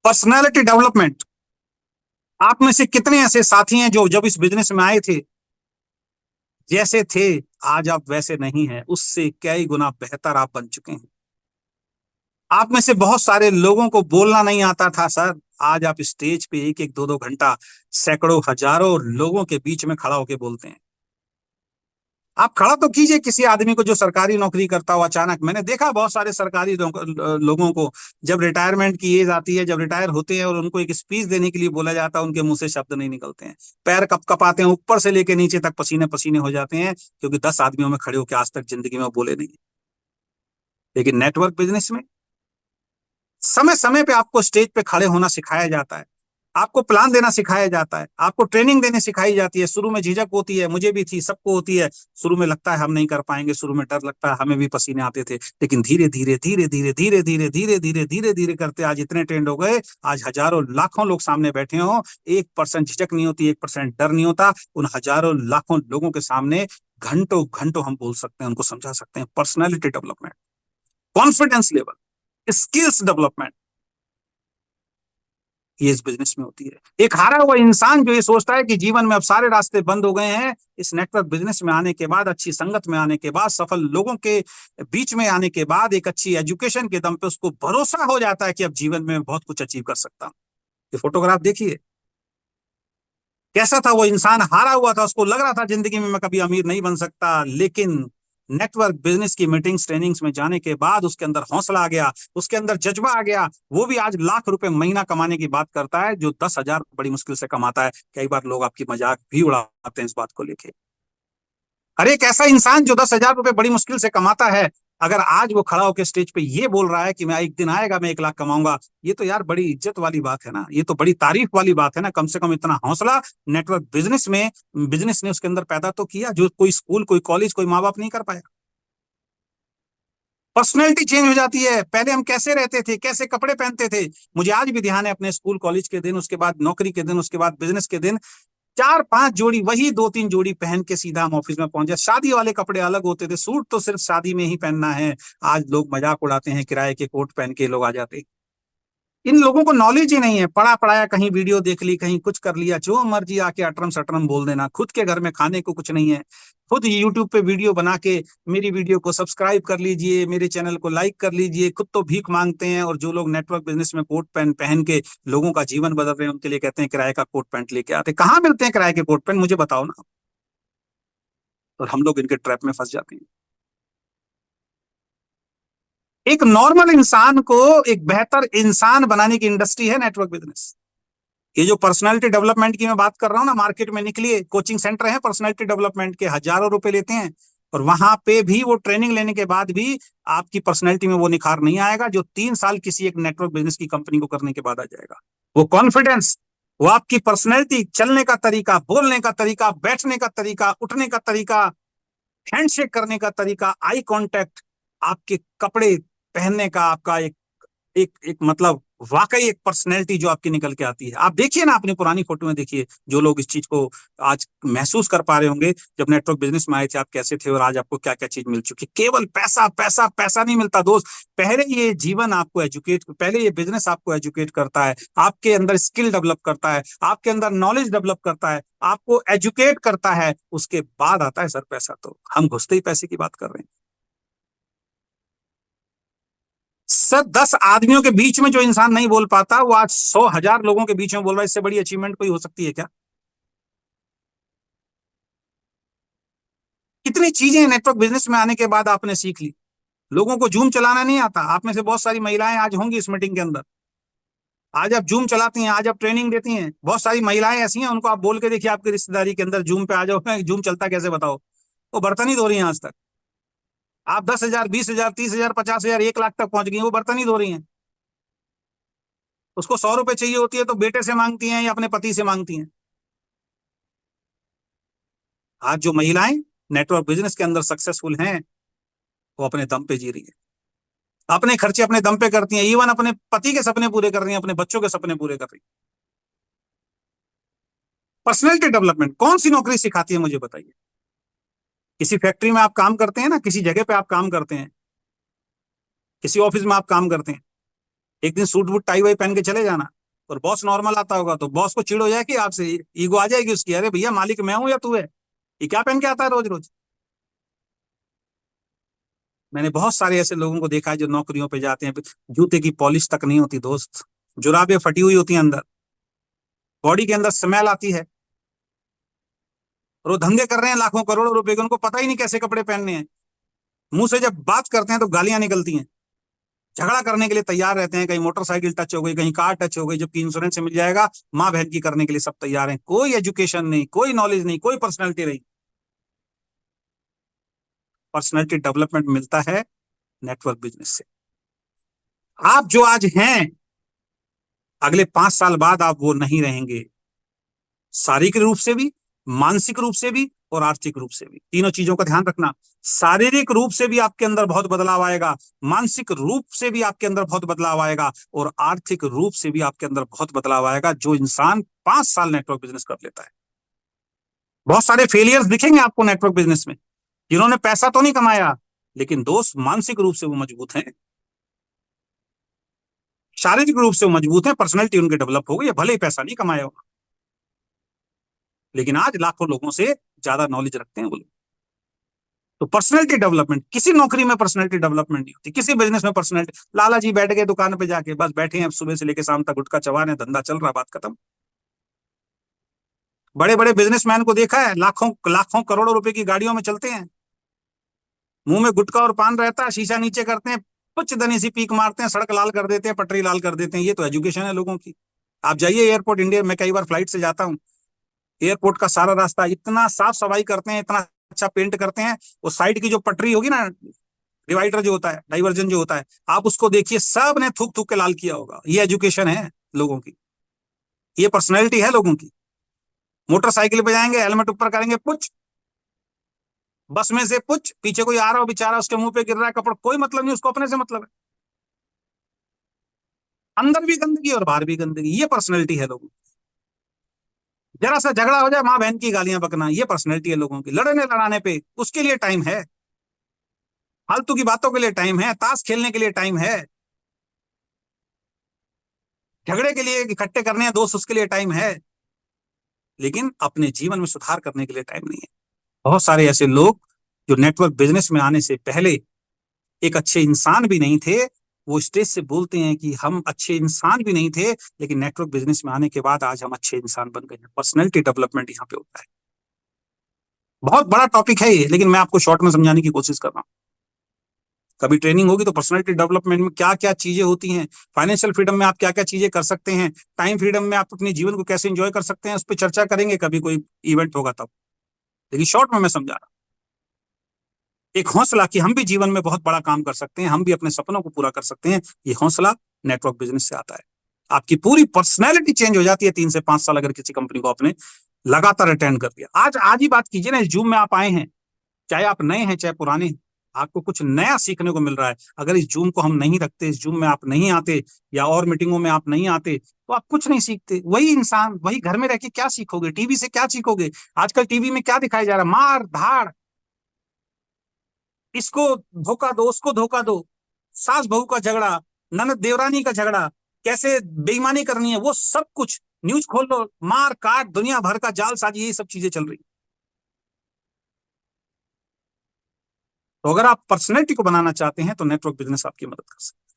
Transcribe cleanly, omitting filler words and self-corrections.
Personality development. आप में से कितने ऐसे साथी हैं जो जब इस बिजनेस में आए थे, जैसे थे आज आप वैसे नहीं हैं, उससे कई गुना बेहतर आप बन चुके हैं। आप में से बहुत सारे लोगों को बोलना नहीं आता था सर, आज आप स्टेज पे एक एक दो दो घंटा सैकड़ों हजारों लोगों के बीच में खड़ा होकर बोलते हैं। आप खड़ा तो कीजिए किसी आदमी को जो सरकारी नौकरी करता हो। अचानक मैंने देखा बहुत सारे सरकारी लोगों को, जब रिटायरमेंट की एज आती है, जब रिटायर होते हैं और उनको एक स्पीच देने के लिए बोला जाता है, उनके मुंह से शब्द नहीं निकलते हैं, पैर कप कपाते हैं, ऊपर से लेके नीचे तक पसीने पसीने हो जाते हैं, क्योंकि 10 आदमियों में खड़े होकर आज तक जिंदगी में बोले नहीं। लेकिन नेटवर्क बिजनेस में समय समय पे आपको स्टेज पे खड़े होना सिखाया जाता है, आपको प्लान देना सिखाया जाता है, आपको ट्रेनिंग देने सिखाई जाती है। शुरू में झिझक होती है, मुझे भी थी, सबको होती है। शुरू में लगता है हम नहीं कर पाएंगे, शुरू में डर लगता है, हमें भी पसीने आते थे। लेकिन धीरे धीरे धीरे धीरे धीरे धीरे धीरे धीरे धीरे धीरे करते आज इतने ट्रेंड हो गए, आज हजारों लाखों लोग सामने बैठे हो, 1% झिझक नहीं होती, 1% डर नहीं होता। उन हजारों लाखों लोगों के सामने घंटों घंटों हम बोल सकते हैं, उनको समझा सकते हैं। Personality development, confidence level, skills development, ये इस बिजनेस में होती है। एक हारा हुआ इंसान जो ये सोचता है कि जीवन में अब सारे रास्ते बंद हो गए हैं, इस नेटवर्क बिजनेस में आने के बाद, अच्छी संगत में आने के बाद, सफल लोगों के बीच में आने के बाद, एक अच्छी एजुकेशन के दम पे उसको भरोसा हो जाता है कि अब जीवन में बहुत कुछ अचीव कर सकता हूं। ये फोटोग्राफ देखिए, कैसा था वो इंसान, हारा हुआ था, उसको लग रहा था जिंदगी में मैं कभी अमीर नहीं बन सकता। लेकिन नेटवर्क बिजनेस की मीटिंग्स ट्रेनिंग्स में जाने के बाद उसके अंदर हौसला आ गया, उसके अंदर जज्बा आ गया। वो भी आज लाख रुपए महीना कमाने की बात करता है, जो 10,000 बड़ी मुश्किल से कमाता है। कई बार लोग आपकी मजाक भी उड़ाते हैं इस बात को लेके। अरे एक ऐसा इंसान जो 10,000 रुपए बड़ी मुश्किल से कमाता है, अगर आज वो खड़ा होकर स्टेज पे ये बोल रहा है कि मैं एक दिन आएगा मैं 1 लाख कमाऊंगा, ये तो यार बड़ी इज्जत वाली बात है ना, ये तो बड़ी तारीफ वाली बात है ना। कम से कम इतना हौसला नेटवर्क बिजनेस ने उसके अंदर पैदा तो किया, जो कोई स्कूल, कोई कॉलेज, कोई माँ बाप नहीं कर पाया। पर्सनैलिटी चेंज हो जाती है। पहले हम कैसे रहते थे, कैसे कपड़े पहनते थे, मुझे आज भी ध्यान है अपने स्कूल कॉलेज के दिन, उसके बाद नौकरी के दिन, उसके बाद बिजनेस के दिन, 4-5 जोड़ी, वही 2-3 जोड़ी पहन के सीधा हम ऑफिस में पहुंचे। शादी वाले कपड़े अलग होते थे, सूट तो सिर्फ शादी में ही पहनना है। आज लोग मजाक उड़ाते हैं, किराए के कोट पहन के लोग आ जाते हैं। इन लोगों को नॉलेज ही नहीं है, पढ़ा पढ़ाया, कहीं वीडियो देख ली, कहीं कुछ कर लिया, जो मर्जी आके अटरम सटरम बोल देना। खुद के घर में खाने को कुछ नहीं है, खुद यूट्यूब पे वीडियो बना के मेरी वीडियो को सब्सक्राइब कर लीजिए, मेरे चैनल को लाइक कर लीजिए। खुद तो भीख मांगते हैं, और जो लोग नेटवर्क बिजनेस में कोट पैंट पहन के लोगों का जीवन बदल रहे हैं, उनके लिए कहते हैं किराए का कोट पैंट लेके आते। कहाँ मिलते हैं किराए के कोट पैंट, मुझे बताओ ना। और हम लोग इनके ट्रैप में फंस जाते हैं। एक नॉर्मल इंसान को एक बेहतर इंसान बनाने की इंडस्ट्री है नेटवर्क बिजनेस। ये जो पर्सनालिटी डेवलपमेंट की मैं बात कर रहा हूँ ना, मार्केट में निकलिए, कोचिंग सेंटर है पर्सनालिटी डेवलपमेंट के, हजारों रुपए लेते हैं, और वहां पे भी वो ट्रेनिंग लेने के बाद भी आपकी पर्सनैलिटी में वो निखार नहीं आएगा जो 3 साल किसी एक नेटवर्क बिजनेस की कंपनी को करने के बाद आ जाएगा। वो कॉन्फिडेंस, वो आपकी पर्सनैलिटी, चलने का तरीका, बोलने का तरीका, बैठने का तरीका, उठने का तरीका, हैंडशेक करने का तरीका, आई कांटेक्ट, आपके कपड़े पहनने का आपका एक एक एक मतलब वाकई एक पर्सनैलिटी जो आपकी निकल के आती है। आप देखिए ना, अपनी पुरानी फोटो में देखिए, जो लोग इस चीज को आज महसूस कर पा रहे होंगे, जब नेटवर्क बिजनेस में आए थे आप कैसे थे, और आज आपको क्या क्या चीज मिल चुकी। केवल पैसा पैसा पैसा नहीं मिलता दोस्त। पहले ये जीवन आपको एजुकेट, पहले ये बिजनेस आपको एजुकेट करता है, आपके अंदर स्किल डेवलप करता है, आपके अंदर नॉलेज डेवलप करता है, आपको एजुकेट करता है, उसके बाद आता है सर पैसा। तो हम घुसते ही पैसे की बात कर रहे हैं सर। 10 आदमियों के बीच में जो इंसान नहीं बोल पाता, वो आज 100,000 लोगों के बीच में बोल रहा है। इससे बड़ी अचीवमेंट कोई हो सकती है क्या? कितनी चीजें नेटवर्क बिजनेस में आने के बाद आपने सीख ली। लोगों को जूम चलाना नहीं आता। आप में से बहुत सारी महिलाएं आज होंगी इस मीटिंग के अंदर, आज आप जूम चलाती हैं, आज आप ट्रेनिंग देती हैं। बहुत सारी महिलाएं ऐसी हैं, उनको आप बोल के देखिए आपकी रिश्तेदारी के अंदर, जूम पे आ जाओ, जूम चलता कैसे बताओ, वो बर्तन ही धो रही हैं आज तक। आप 10,000, 20,000, 30,000, 50,000, 1 लाख तक पहुंच गई, वो बर्तन ही धो रही हैं। उसको 100 रुपए चाहिए होती है तो बेटे से मांगती हैं या अपने पति से मांगती हैं। आज जो महिलाएं नेटवर्क बिजनेस के अंदर सक्सेसफुल हैं, वो अपने दम पे जी रही है, अपने खर्चे अपने दम पे करती हैं, इवन अपने पति के सपने पूरे कर रही हैं, अपने बच्चों के सपने पूरे कर रही हैं। पर्सनैलिटी डेवलपमेंट कौन सी नौकरी सिखाती है, मुझे बताइए। किसी फैक्ट्री में आप काम करते हैं ना, किसी जगह पे आप काम करते हैं, किसी ऑफिस में आप काम करते हैं, एक दिन सूट बूट टाई वाई पहन के चले जाना, और बॉस नॉर्मल आता होगा तो बॉस को चिड़ हो जाएगी आपसे, ईगो आ जाएगी उसकी, अरे भैया मालिक मैं हूं या तू है, ये क्या पहन के आता है रोज रोज। मैंने बहुत सारे ऐसे लोगों को देखा है जो नौकरियों पे जाते हैं, जूते की पॉलिश तक नहीं होती दोस्त, जुराबें फटी हुई होती हैं अंदर, बॉडी के अंदर स्मेल आती है, और वो धंधे कर रहे हैं लाखों करोड़ों रुपए के, उनको पता ही नहीं कैसे कपड़े पहनने हैं। मुंह से जब बात करते हैं तो गालियां निकलती हैं, झगड़ा करने के लिए तैयार रहते हैं, कहीं मोटरसाइकिल टच हो गई, कहीं कार टच हो गई, जबकि इंश्योरेंस से मिल जाएगा, माँ बहन की करने के लिए सब तैयार हैं। कोई एजुकेशन नहीं, कोई नॉलेज नहीं, कोई पर्सनैलिटी नहीं। पर्सनैलिटी डेवलपमेंट मिलता है नेटवर्क बिजनेस से। आप जो आज हैं, अगले 5 साल बाद आप वो नहीं रहेंगे, शारीरिक रूप से भी, मानसिक रूप से भी, और आर्थिक रूप से भी। तीनों चीजों का ध्यान रखना। शारीरिक रूप से भी आपके अंदर बहुत बदलाव आएगा, मानसिक रूप से भी आपके अंदर बहुत बदलाव आएगा, और आर्थिक रूप से भी आपके अंदर बहुत बदलाव आएगा, जो इंसान 5 साल नेटवर्क बिजनेस कर लेता है। बहुत सारे फेलियर्स दिखेंगे आपको नेटवर्क बिजनेस में, जिन्होंने पैसा तो नहीं कमाया, लेकिन दोस्त मानसिक रूप से वो मजबूत हैं, शारीरिक रूप से वो मजबूत हैं, पर्सनैलिटी उनके डेवलप हो गई, भले ही पैसा नहीं कमाया होगा, लेकिन आज लाखों लोगों से ज्यादा नॉलेज रखते हैं वो लोग। तो पर्सनैलिटी डेवलपमेंट, किसी नौकरी में पर्सनैलिटी डेवलपमेंट नहीं होती, किसी बिजनेस में पर्सनैलिटी, लाला जी बैठ गए दुकान पे जाके, बस बैठे हैं सुबह से लेकर शाम तक गुटखा चबा रहे हैं, धंधा चल रहा, बात खत्म। बड़े बड़े बिजनेसमैन को देखा है, लाखों लाखों करोड़ों रुपए की गाड़ियों में चलते हैं, मुंह में गुटखा और पान रहता है, शीशा नीचे करते हैं, कुछ दनी सी पीक मारते हैं, सड़क लाल कर देते हैं, पटरी लाल कर देते हैं। ये तो एजुकेशन है लोगों की। आप जाइए एयरपोर्ट इंडिया में, कई बार फ्लाइट से जाता हूँ, एयरपोर्ट का सारा रास्ता इतना साफ सफाई करते हैं, इतना अच्छा पेंट करते हैं, वो साइड की जो पटरी होगी ना, डिवाइडर जो होता है, डाइवर्जन जो होता है, आप उसको देखिए, सब ने थूक थूक के लाल किया होगा। ये एजुकेशन है लोगों की, ये पर्सनैलिटी है लोगों की। मोटरसाइकिल पे जाएंगे, हेलमेट ऊपर करेंगे, पुछ, बस में से पुछ, पीछे कोई आ रहा हो बेचारा, उसके मुंह पे गिर रहा है कपड़ा, कोई मतलब नहीं, उसको अपने से मतलब है। अंदर भी गंदगी और बाहर भी गंदगी, ये पर्सनैलिटी है लोगों की। जरा सा झगड़ा हो जाए, माँ बहन की गालियां बकना, ये पर्सनैलिटी है लोगों की। लड़ने लड़ाने पे उसके लिए टाइम है, फालतू की बातों के लिए टाइम है, ताश खेलने के लिए टाइम है, झगड़े के लिए इकट्ठे करने हैं दोस्त, उसके लिए टाइम है, लेकिन अपने जीवन में सुधार करने के लिए टाइम नहीं है। बहुत सारे ऐसे लोग जो नेटवर्क बिजनेस में आने से पहले एक अच्छे इंसान भी नहीं थे, वो स्टेज से बोलते हैं कि हम अच्छे इंसान भी नहीं थे, लेकिन नेटवर्क बिजनेस में आने के बाद आज हम अच्छे इंसान बन गए हैं। पर्सनैलिटी डेवलपमेंट यहाँ पे होता है। बहुत बड़ा टॉपिक है ये, लेकिन मैं आपको शॉर्ट में समझाने की कोशिश कर रहा हूँ। कभी ट्रेनिंग होगी तो पर्सनैलिटी डेवलपमेंट में क्या क्या चीजें होती हैं, फाइनेंशियल फ्रीडम में आप क्या क्या चीजें कर सकते हैं, टाइम फ्रीडम में आप अपने जीवन को कैसे एंजॉय कर सकते हैं, उस पर चर्चा करेंगे कभी कोई इवेंट होगा तब। लेकिन शॉर्ट में मैं समझा रहा हूँ, एक हौसला कि हम भी जीवन में बहुत बड़ा काम कर सकते हैं, हम भी अपने सपनों को पूरा कर सकते हैं, ये हौसला नेटवर्क बिजनेस से आता है। आपकी पूरी पर्सनैलिटी चेंज हो जाती है 3 से 5 साल अगर किसी कंपनी को आपने लगातार अटेंड कर दिया। आज ही बात कीजिए ना, इस जूम में आप आए हैं, चाहे आप नए हैं चाहे पुराने हैं, आपको कुछ नया सीखने को मिल रहा है। अगर इस जूम को हम नहीं रखते, इस जूम में आप नहीं आते, या और मीटिंगों में आप नहीं आते, तो आप कुछ नहीं सीखते। वही इंसान वही घर में रह के क्या सीखोगे, टीवी से क्या सीखोगे? आजकल टीवी में क्या दिखाया जा रहा है? मार धाड़, इसको धोखा दो, उसको धोखा दो, सास बहू का झगड़ा, ननद देवरानी का झगड़ा, कैसे बेईमानी करनी है, वो सब कुछ न्यूज खोल लो, मार काट, दुनिया भर का जालसाजी, ये सब चीजें चल रही। तो अगर आप पर्सनैलिटी को बनाना चाहते हैं तो नेटवर्क बिजनेस आपकी मदद कर सकता है।